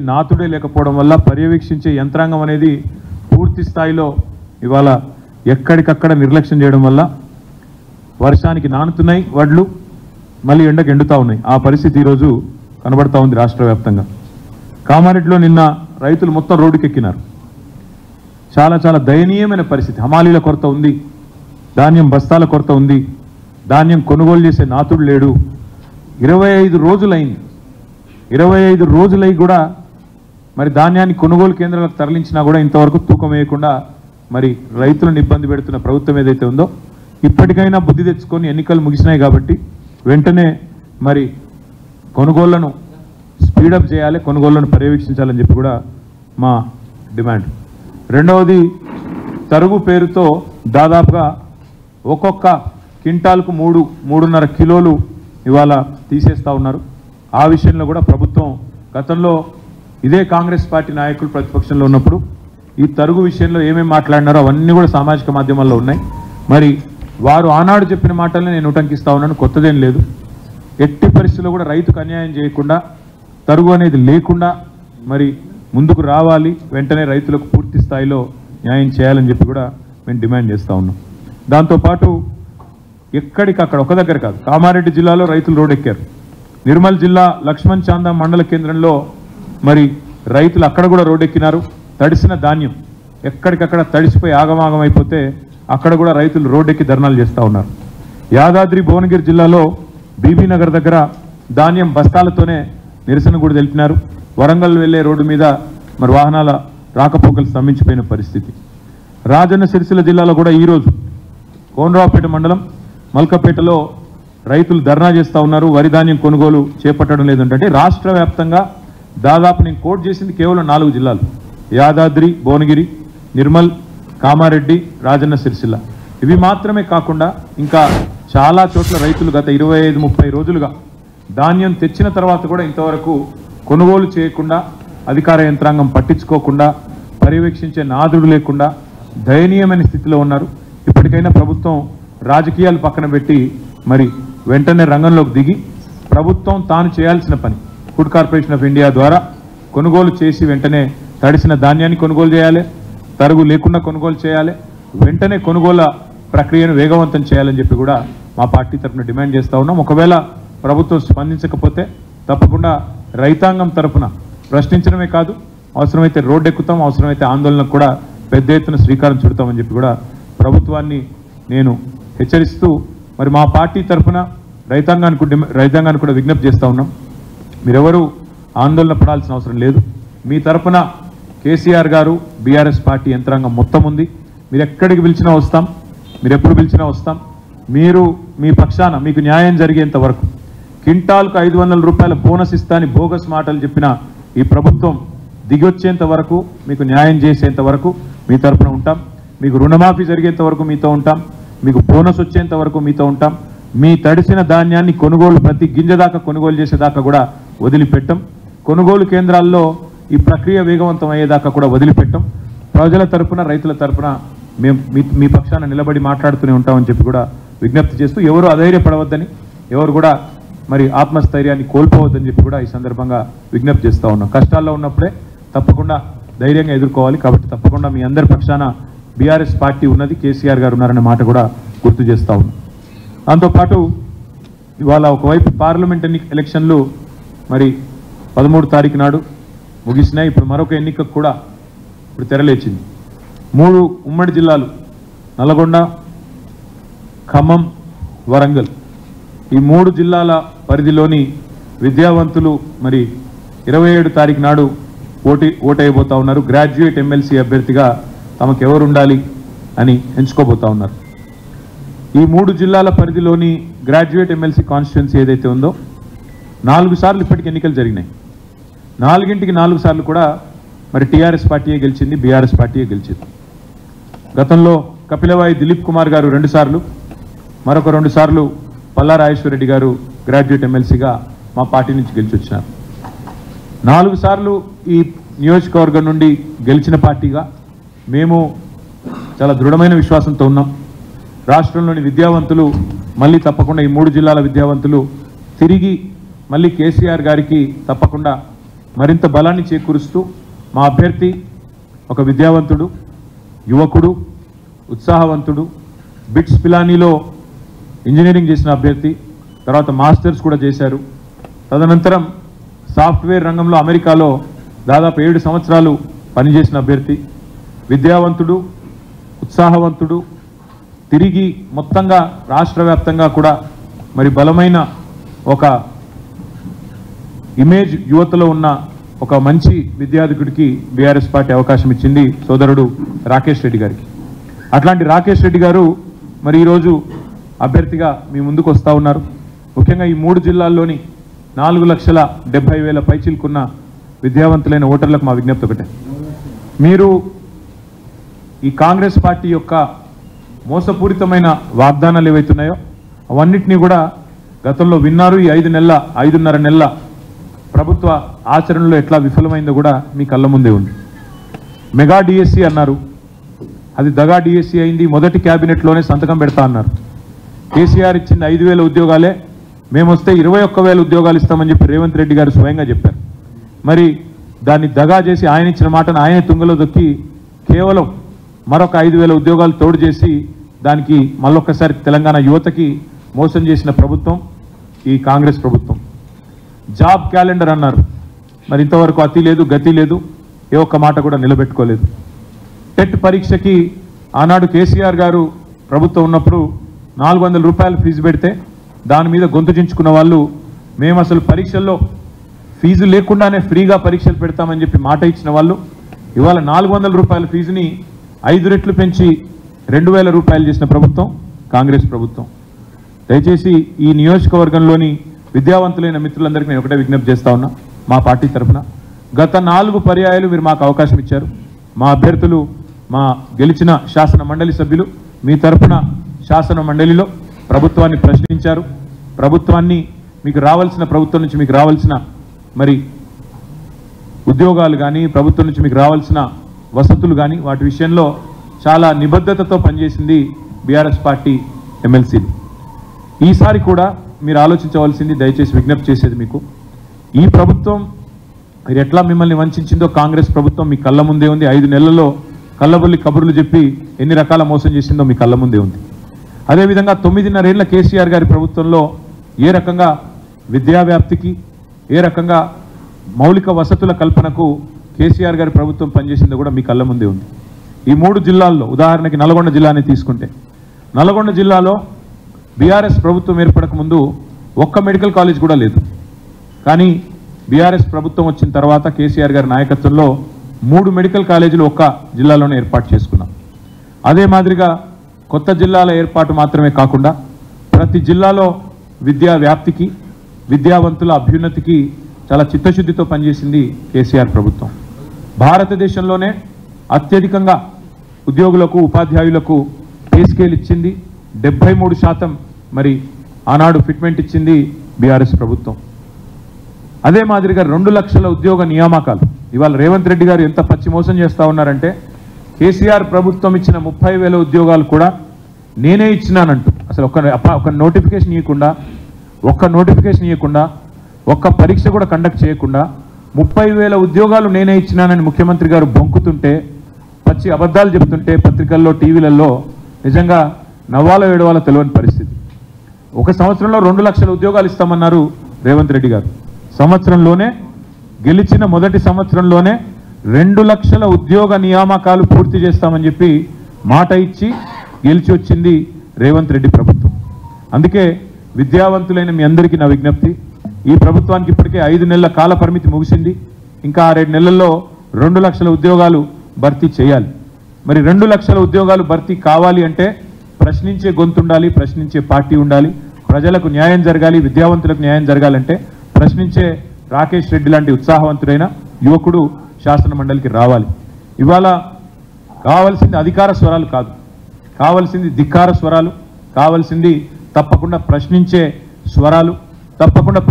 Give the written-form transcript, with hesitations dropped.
నాతుడే లేకపోవడం వల్ల పర్యవేక్షించే యంత్రాంగం అనేది పూర్తి స్థాయిలో ఇవాళ ఎక్కడికక్కడ నిర్లక్ష్యం చేయడం వల్ల వర్షానికి నానుతున్నాయి వడ్లు, మళ్ళీ ఎండకు ఎండుతూ ఉన్నాయి. ఆ పరిస్థితి ఈరోజు కనబడతా ఉంది రాష్ట్ర వ్యాప్తంగా. కామారెడ్డిలో నిన్న రైతులు మొత్తం రోడ్డుకి ఎక్కినారు. చాలా చాలా దయనీయమైన పరిస్థితి. హమాలీల కొరత ఉంది, ధాన్యం బస్తాల కొరత ఉంది, ధాన్యం కొనుగోలు చేసే నాతుడు లేడు. 25 రోజులైంది. 25 రోజులై కూడా మరి ధాన్యాన్ని కొనుగోలు కేంద్రాలకు తరలించినా కూడా ఇంతవరకు తూకం వేయకుండా మరి రైతులను ఇబ్బంది పెడుతున్న ప్రభుత్వం ఏదైతే ఉందో ఇప్పటికైనా బుద్ధి తెచ్చుకొని, ఎన్నికలు ముగిసినాయి కాబట్టి వెంటనే మరి కొనుగోళ్లను స్పీడప్ చేయాలి, కొనుగోళ్లను పర్యవేక్షించాలని చెప్పి కూడా మా డిమాండ్. రెండవది, తరుగు పేరుతో దాదాపుగా ఒక్కొక్క క్వింటాల్కు 3.5 కిలోలు ఇవాళ తీసేస్తూ ఉన్నారు. ఆ విషయంలో కూడా ప్రభుత్వం గతంలో ఇదే కాంగ్రెస్ పార్టీ నాయకులు ప్రతిపక్షంలో ఉన్నప్పుడు ఈ తరుగు విషయంలో ఏమేమి మాట్లాడినారో అవన్నీ కూడా సామాజిక మాధ్యమాల్లో ఉన్నాయి. మరి వారు ఆనాడు చెప్పిన మాటల్ని నేను ఉటంకిస్తూ ఉన్నాను, కొత్తదేం లేదు. ఎట్టి పరిస్థితుల్లో కూడా రైతుకు అన్యాయం చేయకుండా, తరుగు అనేది లేకుండా మరి ముందుకు రావాలి, వెంటనే రైతులకు పూర్తి స్థాయిలో న్యాయం చేయాలని చెప్పి కూడా మేము డిమాండ్ చేస్తూ ఉన్నాం. దాంతోపాటు ఎక్కడికక్కడ ఒక దగ్గర కాదు, కామారెడ్డి జిల్లాలో రైతులు రోడ్డెక్కారు. నిర్మల్ జిల్లా లక్ష్మణ్ చాందా మండల కేంద్రంలో మరి రైతులు అక్కడ కూడా రోడ్డెక్కినారు. తడిసిన ధాన్యం ఎక్కడికక్కడ తడిసిపోయి ఆగమాగం అయిపోతే అక్కడ కూడా రైతులు రోడ్డెక్కి ధర్నాలు చేస్తూ ఉన్నారు. యాదాద్రి భువనగిరి జిల్లాలో బీబీ నగర్ దగ్గర ధాన్యం బస్తాలతోనే నిరసన కూడా తెలిపినారు. వరంగల్ వెళ్లే రోడ్డు మీద మరి వాహనాల రాకపోకలు స్తంభించిపోయిన పరిస్థితి. రాజన్న సిరిసిల్ల జిల్లాలో కూడా ఈరోజు కోనరావుపేట మండలం మల్కపేటలో రైతులు ధర్నా చేస్తూ ఉన్నారు. వరి ధాన్యం కొనుగోలు చేపట్టడం లేదంటే రాష్ట్ర వ్యాప్తంగా దాదాపు నేను కోట్ చేసింది కేవలం 4 జిల్లాలు: యాదాద్రి, భువనగిరి, నిర్మల్, కామారెడ్డి, రాజన్న సిరిసిల్ల. ఇవి మాత్రమే కాకుండా ఇంకా చాలా చోట్ల రైతులు గత 25-30 రోజులుగా ధాన్యం తెచ్చిన తర్వాత కూడా ఇంతవరకు కొనుగోలు చేయకుండా, అధికార యంత్రాంగం పట్టించుకోకుండా, పర్యవేక్షించే నాదుడు లేకుండా దయనీయమైన స్థితిలో ఉన్నారు. ఇప్పటికైనా ప్రభుత్వం రాజకీయాలు పక్కన పెట్టి మరి వెంటనే రంగంలోకి దిగి ప్రభుత్వం తాను చేయాల్సిన పని ఫుడ్ కార్పొరేషన్ ఆఫ్ ఇండియా ద్వారా కొనుగోలు చేసి వెంటనే తడిసిన ధాన్యాన్ని కొనుగోలు చేయాలి, తరుగు లేకుండా కొనుగోలు చేయాలి, వెంటనే కొనుగోల ప్రక్రియను వేగవంతం చేయాలని చెప్పి కూడా మా పార్టీ తరఫున డిమాండ్ చేస్తూ ఉన్నాం. ఒకవేళ ప్రభుత్వం స్పందించకపోతే తప్పకుండా రైతాంగం తరఫున ప్రశ్నించడమే కాదు, అవసరమైతే రోడ్డు ఎక్కుతాం, అవసరమైతే ఆందోళనకు కూడా పెద్ద ఎత్తున శ్రీకారం చుడతామని చెప్పి కూడా ప్రభుత్వాన్ని నేను హెచ్చరిస్తూ మరి మా పార్టీ తరఫున రైతాంగానికి కూడా విజ్ఞప్తి చేస్తూ ఉన్నాం. మీరెవరూ ఆందోళన పడాల్సిన అవసరం లేదు. మీ తరఫున కేసీఆర్ గారు, బీఆర్ఎస్ పార్టీ యంత్రాంగం మొత్తం ఉంది. మీరు ఎక్కడికి పిలిచినా వస్తాం, మీరు ఎప్పుడు పిలిచినా వస్తాం. మీరు మీ పక్షాన మీకు న్యాయం జరిగేంత వరకు, క్వింటాల్కు 500 రూపాయల బోనస్ ఇస్తాని బోగస్ మాటలు చెప్పిన ఈ ప్రభుత్వం దిగొచ్చేంత వరకు, మీకు న్యాయం చేసేంత వరకు మీ తరఫున ఉంటాం. మీకు రుణమాఫీ జరిగేంత వరకు మీతో ఉంటాం. మీకు బోనస్ వచ్చేంత వరకు మీతో ఉంటాం. మీ తడిసిన ధాన్యాన్ని కొనుగోలు ప్రతి గింజ దాకా కొనుగోలు చేసేదాకా కూడా వదిలిపెట్టం. కొనుగోలు కేంద్రాల్లో ఈ ప్రక్రియ వేగవంతం అయ్యేదాకా కూడా వదిలిపెట్టం. ప్రజల తరఫున, రైతుల తరఫున మేము మీ పక్షాన నిలబడి మాట్లాడుతూనే ఉంటామని చెప్పి కూడా విజ్ఞప్తి చేస్తూ, ఎవరు అధైర్యపడవద్దని, ఎవరు కూడా మరి ఆత్మస్థైర్యాన్ని కోల్పోవద్దని చెప్పి కూడా ఈ సందర్భంగా విజ్ఞప్తి చేస్తూ ఉన్నాం. కష్టాల్లో ఉన్నప్పుడే తప్పకుండా ధైర్యంగా ఎదుర్కోవాలి. కాబట్టి తప్పకుండా మీ అందరి పక్షాన బీఆర్ఎస్ పార్టీ ఉన్నది, కేసీఆర్ గారు ఉన్నారనే మాట కూడా గుర్తు చేస్తూ ఉన్నాం. దాంతోపాటు ఇవాళ ఒకవైపు పార్లమెంట్ ఎలక్షన్లు మరి 13 తారీఖు నాడు ముగిసినాయి. ఇప్పుడు మరొక ఎన్నికకు కూడా ఇప్పుడు తెరలేచింది. 3 ఉమ్మడి జిల్లాలు నల్గొండ, ఖమ్మం, వరంగల్, ఈ 3 జిల్లాల పరిధిలోని విద్యావంతులు మరి 27 తారీఖు నాడు ఓటైపోతా ఉన్నారు. గ్రాడ్యుయేట్ ఎమ్మెల్సీ అభ్యర్థిగా తమకు ఎవరు ఉండాలి అని ఎంచుకోబోతా ఉన్నారు. ఈ 3 జిల్లాల పరిధిలోని గ్రాడ్యుయేట్ ఎమ్మెల్సీ కాన్స్టిట్యున్సీ ఏదైతే ఉందో 4 సార్లు ఇప్పటికి ఎన్నికలు జరిగినాయి. 4ంటికి 4 సార్లు కూడా మరి టీఆర్ఎస్ పార్టీయే గెలిచింది, బీఆర్ఎస్ పార్టీయే గెలిచింది. గతంలో కపిలవాయి దిలీప్ కుమార్ గారు 2 సార్లు, మరొక 2 సార్లు పల్లా రాజేశ్వరరెడ్డి గారు గ్రాడ్యుయేట్ ఎమ్మెల్సీగా మా పార్టీ నుంచి గెలిచి వచ్చినారు. 4 సార్లు ఈ నియోజకవర్గం నుండి గెలిచిన పార్టీగా మేము చాలా దృఢమైన విశ్వాసంతో ఉన్నాం. రాష్ట్రంలోని విద్యావంతులు మళ్ళీ తప్పకుండా, ఈ 3 జిల్లాల విద్యావంతులు తిరిగి మళ్ళీ కేసీఆర్ గారికి తప్పకుండా మరింత బలాన్ని చేకూరుస్తూ మా అభ్యర్థి ఒక విద్యావంతుడు, యువకుడు, ఉత్సాహవంతుడు, బిట్స్ పిలానీలో ఇంజనీరింగ్ చేసిన అభ్యర్థి, తర్వాత మాస్టర్స్ కూడా చేశారు. తదనంతరం సాఫ్ట్వేర్ రంగంలో అమెరికాలో దాదాపు 7 సంవత్సరాలు పనిచేసిన అభ్యర్థి, విద్యావంతుడు, ఉత్సాహవంతుడు, తిరిగి మొత్తంగా రాష్ట్ర వ్యాప్తంగా కూడా మరి బలమైన ఒక ఇమేజ్ యువతలో ఉన్న ఒక మంచి విద్యార్థికుడికి బీఆర్ఎస్ పార్టీ అవకాశం ఇచ్చింది సోదరుడు రాకేష్ రెడ్డి గారికి. అట్లాంటి రాకేష్ రెడ్డి గారు మరి ఈరోజు అభ్యర్థిగా మీ ముందుకు వస్తూ ఉన్నారు. ముఖ్యంగా ఈ 3 జిల్లాల్లోని 4,70,000 పైచిలుకున్న విద్యావంతులైన ఓటర్లకు మా విజ్ఞప్తి ఒకటే, మీరు ఈ కాంగ్రెస్ పార్టీ యొక్క మోసపూరితమైన వాగ్దానాలు ఏవైతున్నాయో అవన్నిటినీ కూడా గతంలో విన్నారు. ఈ 5.5 నెలల ప్రభుత్వ ఆచరణలో ఎట్లా విఫలమైందో కూడా మీ కళ్ళ ముందే ఉంది. మెగా డిఎస్సి అన్నారు, అది దగా డిఎస్సి అయింది. మొదటి క్యాబినెట్లోనే సంతకం పెడతా అన్నారు. కేసీఆర్ ఇచ్చింది 5,000 ఉద్యోగాలే, మేము వస్తే 21,000 ఉద్యోగాలు ఇస్తామని చెప్పి రేవంత్ రెడ్డి గారు స్వయంగా చెప్పారు. మరి దాన్ని దగా చేసి ఆయన ఇచ్చిన మాటను ఆయనే తుంగలో దొక్కి కేవలం మరొక 5,000 ఉద్యోగాలు తోడు చేసి దానికి మళ్ళొక్కసారి తెలంగాణ యువతకి మోసం చేసిన ప్రభుత్వం ఈ కాంగ్రెస్ ప్రభుత్వం. జాబ్ క్యాలెండర్ అన్నారు, మరి ఇంతవరకు అతి లేదు గతి లేదు, ఏ ఒక్క మాట కూడా నిలబెట్టుకోలేదు. టెట్ పరీక్షకి ఆనాడు కేసీఆర్ గారు ప్రభుత్వం ఉన్నప్పుడు 400 రూపాయలు ఫీజు పెడితే దాని మీద గొంతు చించుకున్న వాళ్ళు, మేము అసలు పరీక్షల్లో ఫీజు లేకుండానే ఫ్రీగా పరీక్షలు పెడతామని చెప్పి మాట ఇచ్చిన వాళ్ళు ఇవాళ 400 రూపాయల ఫీజుని 5 రెట్లు పెంచి 2,000 రూపాయలు చేసిన ప్రభుత్వం కాంగ్రెస్ ప్రభుత్వం. దయచేసి ఈ నియోజకవర్గంలోని విద్యావంతులైన మిత్రులందరికీ నేను ఒకటే విజ్ఞప్తి చేస్తా ఉన్నా, మా పార్టీ తరఫున గత 4 పర్యాయాలు మీరు మాకు అవకాశం ఇచ్చారు. మా అభ్యర్థులు, మా గెలిచిన శాసన మండలి సభ్యులు మీ తరఫున శాసన మండలిలో ప్రభుత్వాన్ని ప్రశ్నించారు. ప్రభుత్వాన్ని మీకు రావాల్సిన, ప్రభుత్వం నుంచి మీకు రావాల్సిన మరి ఉద్యోగాలు కానీ, ప్రభుత్వం నుంచి మీకు రావాల్సిన వసతులు కానీ వాటి విషయంలో చాలా నిబద్ధతతో పనిచేసింది బీఆర్ఎస్ పార్టీ ఎమ్మెల్సీలు. ఈసారి కూడా మీరు ఆలోచించవలసింది, దయచేసి విజ్ఞప్తి చేసేది మీకు, ఈ ప్రభుత్వం మీరు ఎట్లా మిమ్మల్ని వంచిందో కాంగ్రెస్ ప్రభుత్వం మీ కళ్ళ ముందే ఉంది. 5 నెలల్లో కళ్ళబొల్లి కబుర్లు చెప్పి ఎన్ని రకాల మోసం చేసిందో మీ కళ్ళ ముందే ఉంది. అదేవిధంగా 9.5 ఏళ్ల కేసీఆర్ గారి ప్రభుత్వంలో ఏ రకంగా విద్యా వ్యాప్తికి, ఏ రకంగా మౌలిక వసతుల కల్పనకు కేసీఆర్ గారి ప్రభుత్వం పనిచేసిందో కూడా మీ కళ్ళ ముందే ఉంది. ఈ 3 జిల్లాల్లో ఉదాహరణకి నల్గొండ జిల్లాని తీసుకుంటే, నల్గొండ జిల్లాలో బీఆర్ఎస్ ప్రభుత్వం ఏర్పడక ముందు ఒక్క మెడికల్ కాలేజ్ కూడా లేదు. కానీ బీఆర్ఎస్ ప్రభుత్వం వచ్చిన తర్వాత కేసీఆర్ గారి నాయకత్వంలో 3 మెడికల్ కాలేజీలు ఒక్క జిల్లాలోనే ఏర్పాటు చేసుకున్నాం. అదే మాదిరిగా కొత్త జిల్లాల ఏర్పాటు మాత్రమే కాకుండా ప్రతి జిల్లాలో విద్యా వ్యాప్తికి, విద్యావంతుల అభ్యున్నతికి చాలా చిత్తశుద్ధితో పనిచేసింది కేసీఆర్ ప్రభుత్వం. భారతదేశంలోనే అత్యధికంగా ఉద్యోగులకు, ఉపాధ్యాయులకు పే స్కేల్ ఇచ్చింది. 73% మరి ఆనాడు ఫిట్మెంట్ ఇచ్చింది బీఆర్ఎస్ ప్రభుత్వం. అదే మాదిరిగా 2 లక్షల ఉద్యోగ నియామకాలు. ఇవాళ రేవంత్ రెడ్డి గారు ఎంత పచ్చి మోసం చేస్తూ ఉన్నారంటే, కేసీఆర్ ప్రభుత్వం ఇచ్చిన 30,000 ఉద్యోగాలు కూడా నేనే ఇచ్చినానంటూ, అసలు ఒక నోటిఫికేషన్ ఇవ్వకుండా, ఒక్క పరీక్ష కూడా కండక్ట్ చేయకుండా 30,000 ఉద్యోగాలు నేనే ఇచ్చినానని ముఖ్యమంత్రి గారు బొంకుతుంటే, పచ్చి అబద్ధాలు చెప్తుంటే పత్రికల్లో, టీవీలలో నిజంగా నవ్వాలో ఏడవాలో తెలియని పరిస్థితి. ఒక సంవత్సరంలో 2 లక్షల ఉద్యోగాలు ఇస్తామన్నారు రేవంత్ రెడ్డి గారు. సంవత్సరంలోనే, గెలిచిన మొదటి సంవత్సరంలోనే 2 లక్షల ఉద్యోగ నియామకాలు పూర్తి చేస్తామని చెప్పి మాట ఇచ్చి గెలిచి వచ్చింది రేవంత్ రెడ్డి ప్రభుత్వం. అందుకే విద్యావంతులైన మీ అందరికీ నా విజ్ఞప్తి, ఈ ప్రభుత్వానికి ఇప్పటికే 5 నెలల కాల పరిమితి ముగిసింది. ఇంకా 6 నెలల్లో 2 లక్షల ఉద్యోగాలు భర్తీ చేయాలి. మరి 2 లక్షల ఉద్యోగాలు భర్తీ కావాలి అంటే ప్రశ్నించే గొంతు ఉండాలి, ప్రశ్నించే పార్టీ ఉండాలి. ప్రజలకు న్యాయం జరగాలి, విద్యావంతులకు న్యాయం జరగాలంటే ప్రశ్నించే రాకేష్ రెడ్డి లాంటి ఉత్సాహవంతుడైన యువకుడు శాసన మండలికి రావాలి. ఇవాళ కావాల్సింది అధికార స్వరాలు కాదు, కావాల్సింది ధిక్కార స్వరాలు, కావాల్సింది తప్పకుండా ప్రశ్నించే స్వరాలు, తప్పకుండా